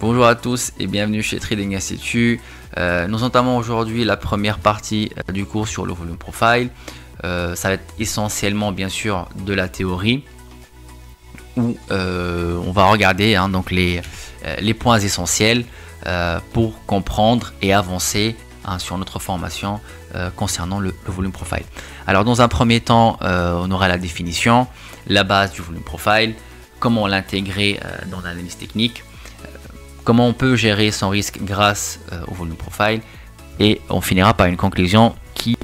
Bonjour à tous et bienvenue chez Trading Institute. Nous entamons aujourd'hui la première partie du cours sur le volume profile. Ça va être essentiellement bien sûr de la théorie où on va regarder donc les points essentiels pour comprendre et avancer sur notre formation concernant le volume profile. Alors dans un premier temps, on aura la définition, la base du volume profile, comment l'intégrer dans l'analyse technique, comment on peut gérer son risque grâce au volume profile, et on finira par une conclusion qui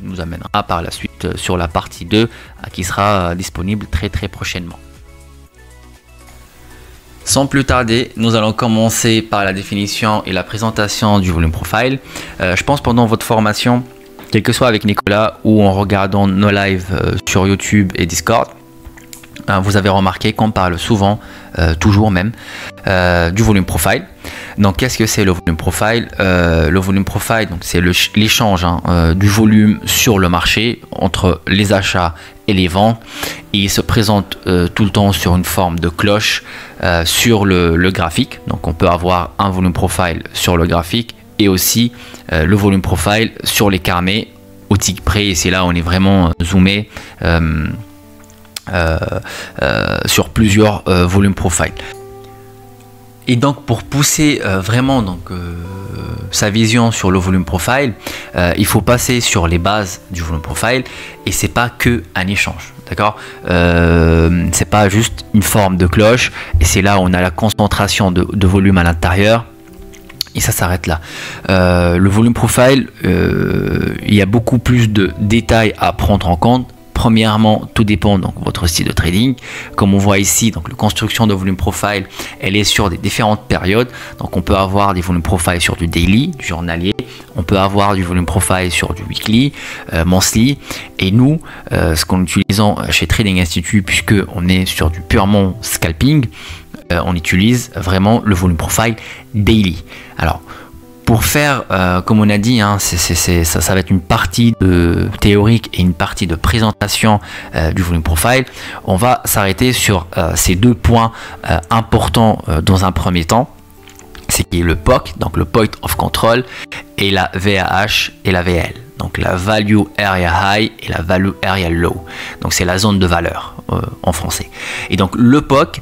nous amènera par la suite sur la partie 2 qui sera disponible très prochainement. Sans plus tarder, nous allons commencer par la définition et la présentation du volume profile. Je pense pendant votre formation, quel que soit avec Nicolas ou en regardant nos lives sur YouTube et Discord, vous avez remarqué qu'on parle souvent, toujours même, du volume profile. Donc qu'est-ce que c'est le volume profile? Le volume profile, c'est l'échange du volume sur le marché entre les achats et les ventes. Et il se présente tout le temps sur une forme de cloche sur le graphique. Donc on peut avoir un volume profile sur le graphique et aussi le volume profile sur les carnets au tick près. Et c'est là où on est vraiment zoomé sur plusieurs volumes profile. Et donc pour pousser vraiment sa vision sur le volume profile, il faut passer sur les bases du volume profile, et c'est pas que un échange, d'accord? C'est pas juste une forme de cloche et c'est là où on a la concentration de volume à l'intérieur. Et ça s'arrête là. Le volume profile, il y a beaucoup plus de détails à prendre en compte. Premièrement, tout dépend de votre style de trading. Comme on voit ici, donc la construction de volume profile, elle est sur des différentes périodes. Donc on peut avoir des volumes profile sur du daily, du journalier. On peut avoir du volume profile sur du weekly, monthly. Et nous, ce qu'on utilise chez Trading Institute, puisque on est sur du purement scalping, on utilise vraiment le volume profile daily. Alors, pour faire, comme on a dit, ça va être une partie théorique et une partie de présentation du volume profile. On va s'arrêter sur ces deux points importants dans un premier temps. C'est qui est le POC, donc le Point of Control, et la VAH et la VL. Donc la Value Area High et la Value Area Low. Donc c'est la zone de valeur en français. Et donc le POC,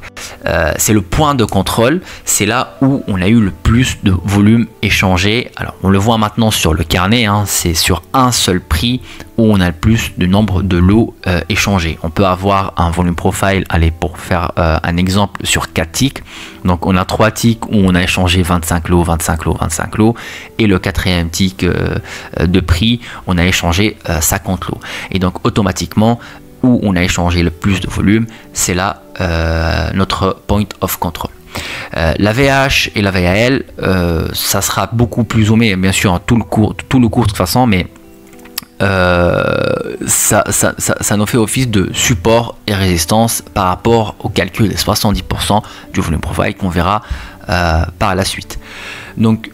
c'est le point de contrôle. C'est là où on a eu le plus de volume échangé. Alors on le voit maintenant sur le carnet. C'est sur un seul prix où on a le plus de nombre de lots échangés. On peut avoir un volume profile, allez, pour faire un exemple, sur 4 ticks. Donc on a 3 ticks où on a échangé 25 lots, 25 lots, 25 lots. Et le quatrième tick de prix, on a échangé 50 lots. Et donc automatiquement, où on a échangé le plus de volume, c'est là notre point of control. La VH et la VAL, ça sera beaucoup plus zoomé, bien sûr, tout le cours de toute façon, mais ça nous fait office de support et résistance par rapport au calcul des 70% du volume profile qu'on verra par la suite. Donc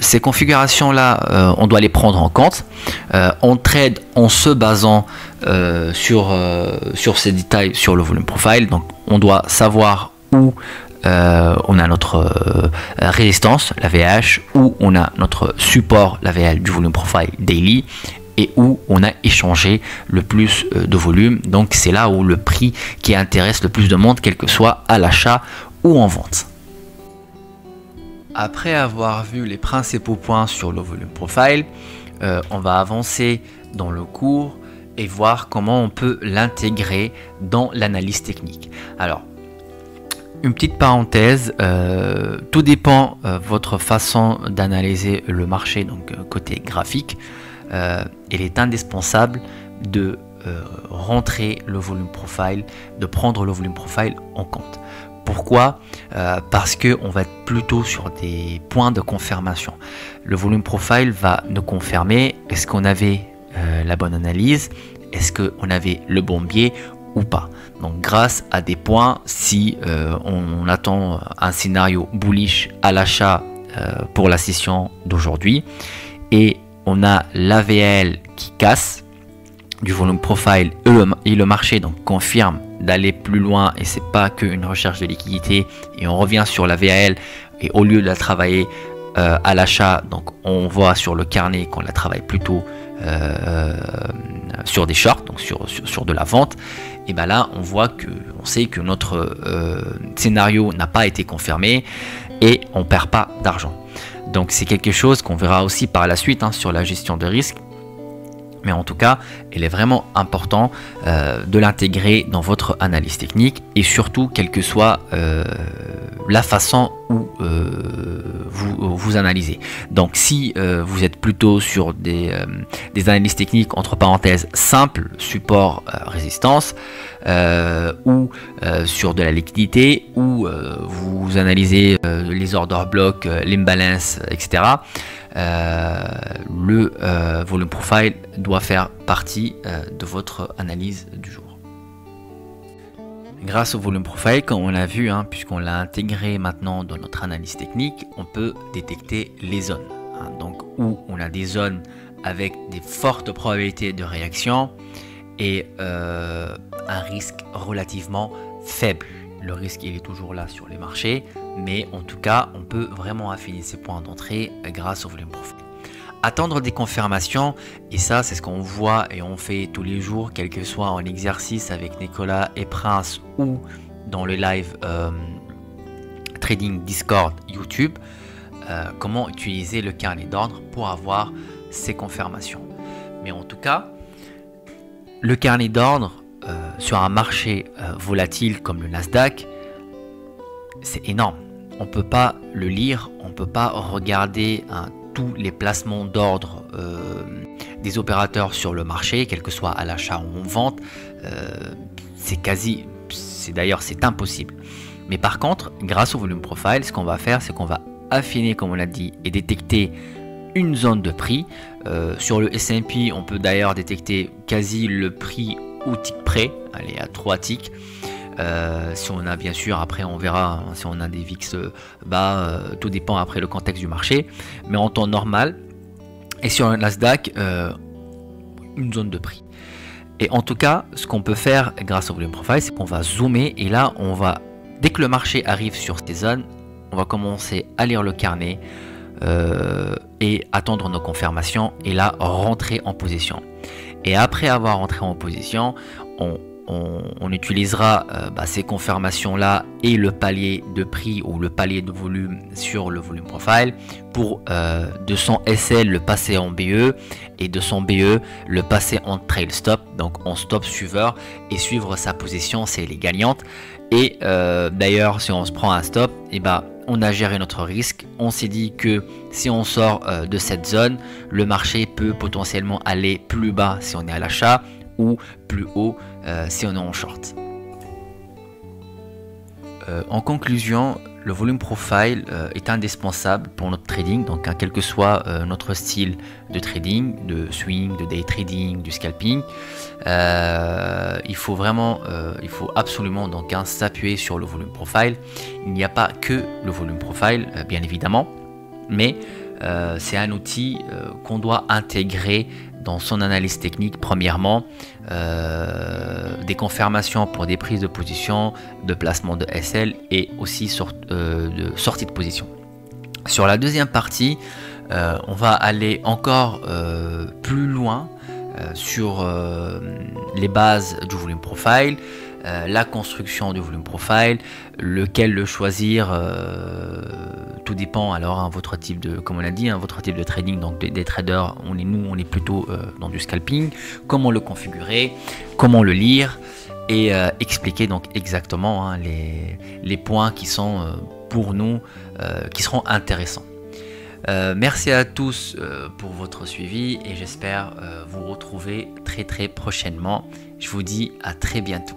ces configurations là, on doit les prendre en compte. On trade en se basant sur ces détails sur le volume profile. Donc on doit savoir où on a notre résistance, la VH, où on a notre support, la VL du volume profile daily, et où on a échangé le plus de volume. Donc c'est là où le prix qui intéresse le plus de monde, quel que soit à l'achat ou en vente. Après avoir vu les principaux points sur le volume profile, on va avancer dans le cours et voir comment on peut l'intégrer dans l'analyse technique. Alors, une petite parenthèse, tout dépend votre façon d'analyser le marché, donc côté graphique. Il est indispensable de rentrer le volume profile, de prendre le volume profile en compte. Pourquoi? Parce qu'on va être plutôt sur des points de confirmation. Le volume profile va nous confirmer est-ce qu'on avait la bonne analyse, est-ce qu'on avait le bon biais ou pas. Donc grâce à des points, si on attend un scénario bullish à l'achat pour la session d'aujourd'hui et on a l'AVL qui casse du volume profile et le marché donc confirme d'aller plus loin et c'est pas qu'une recherche de liquidité et on revient sur la VAL et au lieu de la travailler à l'achat, donc on voit sur le carnet qu'on la travaille plutôt sur des shorts, donc sur de la vente, et ben là on sait que notre scénario n'a pas été confirmé et on perd pas d'argent. Donc c'est quelque chose qu'on verra aussi par la suite sur la gestion de risque. Mais en tout cas, il est vraiment important de l'intégrer dans votre analyse technique et surtout, quelle que soit la façon où vous analysez. Donc, si vous êtes plutôt sur des analyses techniques, entre parenthèses, simples, support, résistance, ou sur de la liquidité, ou vous analysez les order blocks, l'imbalance, etc., le volume profile doit faire partie de votre analyse du jour. Grâce au volume profile, comme on l'a vu, puisqu'on l'a intégré maintenant dans notre analyse technique, on peut détecter les zones. Donc où on a des zones avec des fortes probabilités de réaction et un risque relativement faible. Le risque il est toujours là sur les marchés, mais en tout cas on peut vraiment affiner ses points d'entrée grâce au volume profile. Attendre des confirmations, et ça c'est ce qu'on voit et on fait tous les jours, quel que soit en exercice avec Nicolas et Prince ou dans le live trading Discord YouTube, comment utiliser le carnet d'ordre pour avoir ces confirmations. Mais en tout cas, le carnet d'ordre sur un marché volatile comme le Nasdaq, c'est énorme. On ne peut pas le lire, on ne peut pas regarder tous les placements d'ordre des opérateurs sur le marché, quel que soit à l'achat ou en vente. D'ailleurs c'est impossible. Mais par contre, grâce au volume profile, ce qu'on va faire, c'est qu'on va affiner, comme on l'a dit, et détecter une zone de prix. Sur le S&P, on peut d'ailleurs détecter quasi le prix au tick près, allez à 3 ticks. Si on a bien sûr, après on verra si on a des VIX bas, tout dépend après le contexte du marché, mais en temps normal. Et sur le Nasdaq, une zone de prix. Et en tout cas, ce qu'on peut faire grâce au volume profile, c'est qu'on va zoomer et là on va, dès que le marché arrive sur ces zones, on va commencer à lire le carnet et attendre nos confirmations et là rentrer en position. Et après avoir rentré en position, on utilisera ces confirmations là et le palier de prix ou le palier de volume sur le volume profile pour de son SL le passer en BE et de son BE le passer en trail stop, donc en stop suiveur, et suivre sa position si elle est gagnante. Et d'ailleurs si on se prend un stop, on a géré notre risque. On s'est dit que si on sort de cette zone, le marché peut potentiellement aller plus bas si on est à l'achat ou plus haut si on est en short. En conclusion, le volume profile est indispensable pour notre trading, donc quel que soit notre style de trading, de swing, de day trading, du scalping, il faut absolument donc s'appuyer sur le volume profile. Il n'y a pas que le volume profile, bien évidemment, mais c'est un outil qu'on doit intégrer dans son analyse technique. Premièrement, des confirmations pour des prises de position, de placement de SL et aussi de sortie de position. Sur la deuxième partie, on va aller encore plus loin sur les bases du volume profile, la construction du volume profile, lequel le choisir, tout dépend alors votre type de, comme on l'a dit, votre type de trading. Donc des traders, on est plutôt dans du scalping. Comment le configurer, comment le lire et expliquer donc exactement les points qui sont pour nous qui seront intéressants. Merci à tous pour votre suivi et j'espère vous retrouver très prochainement. Je vous dis à très bientôt.